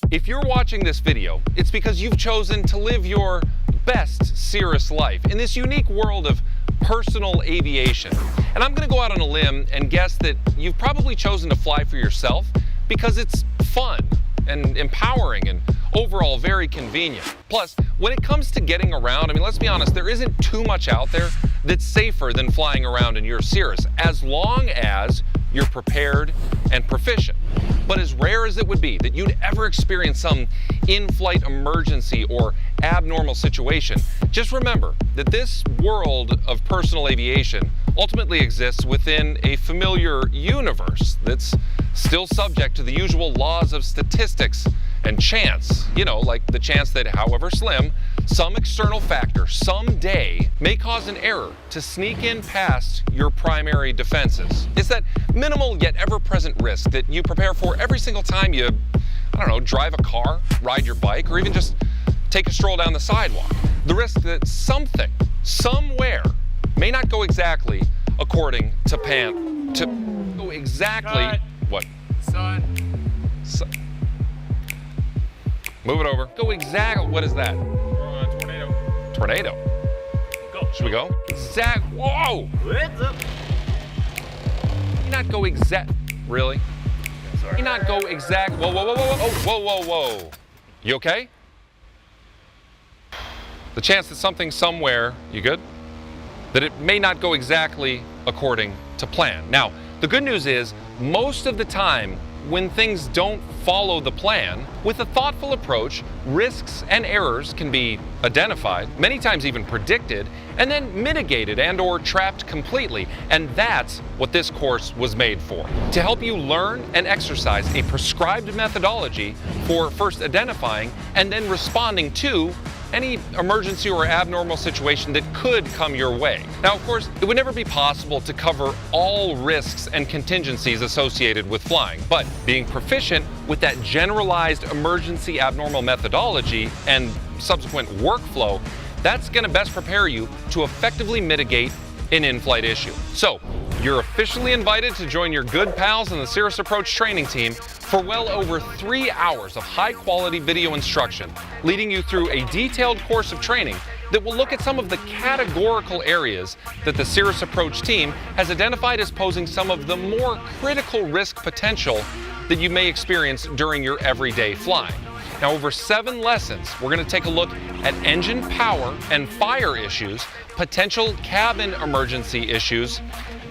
If you're watching this video, it's because you've chosen to live your best Cirrus life in this unique world of personal aviation. And I'm going to go out on a limb and guess that you've probably chosen to fly for yourself because it's fun and empowering and overall very convenient. Plus, when it comes to getting around, I mean, let's be honest, there isn't too much out there that's safer than flying around in your Cirrus, as long as you're prepared and proficient. But as rare as it would be that you'd ever experience some in-flight emergency or abnormal situation, just remember that this world of personal aviation ultimately exists within a familiar universe that's still subject to the usual laws of statistics and chance. You know, like the chance that, however slim, some external factor someday may cause an error to sneak in past your primary defenses. It's that minimal yet ever-present risk that you prepare for every single time you, I don't know, drive a car, ride your bike, or even just take a stroll down the sidewalk. The risk that something, somewhere, may not go exactly according to go exactly. Cut. What? Sun. Move it over. Go exactly. What is that? Tornado. Tornado. Go. Should we go? Exact. Whoa! What's up? Not go exact. Really? Sorry. Not go exact. Whoa, whoa, whoa, whoa, whoa, whoa, whoa, whoa. You okay? The chance that something somewhere, you good? That it may not go exactly according to plan. Now, the good news is, most of the time, when things don't follow the plan, with a thoughtful approach, risks and errors can be identified, many times even predicted, and then mitigated and or trapped completely. And that's what this course was made for. To help you learn and exercise a prescribed methodology for first identifying and then responding to any emergency or abnormal situation that could come your way. Now, of course, it would never be possible to cover all risks and contingencies associated with flying, but being proficient with that generalized emergency abnormal methodology and subsequent workflow, that's going to best prepare you to effectively mitigate an in-flight issue. So, you're officially invited to join your good pals in the Cirrus Approach training team for well over 3 hours of high-quality video instruction, leading you through a detailed course of training that will look at some of the categorical areas that the Cirrus Approach team has identified as posing some of the more critical risk potential that you may experience during your everyday flying. Now, over 7 lessons, we're going to take a look at engine power and fire issues, potential cabin emergency issues,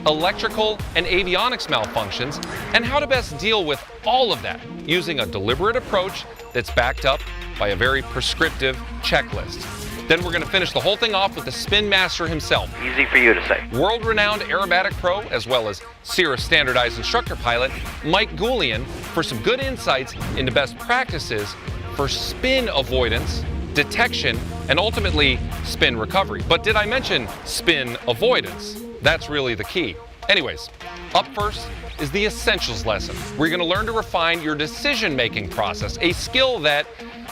electrical and avionics malfunctions, and how to best deal with all of that using a deliberate approach that's backed up by a very prescriptive checklist. Then we're going to finish the whole thing off with the spin master himself. Easy for you to say. World-renowned aerobatic pro, as well as Cirrus standardized instructor pilot, Mike Goulian, for some good insights into best practices for spin avoidance, detection, and ultimately spin recovery. But did I mention spin avoidance? That's really the key. Anyways, up first is the essentials lesson. We're going to learn to refine your decision-making process, a skill that,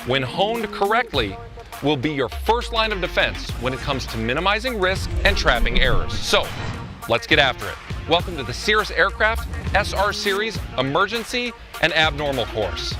when honed correctly, will be your first line of defense when it comes to minimizing risk and trapping errors. So, let's get after it. Welcome to the Cirrus Aircraft SR Series Emergency and Abnormal course.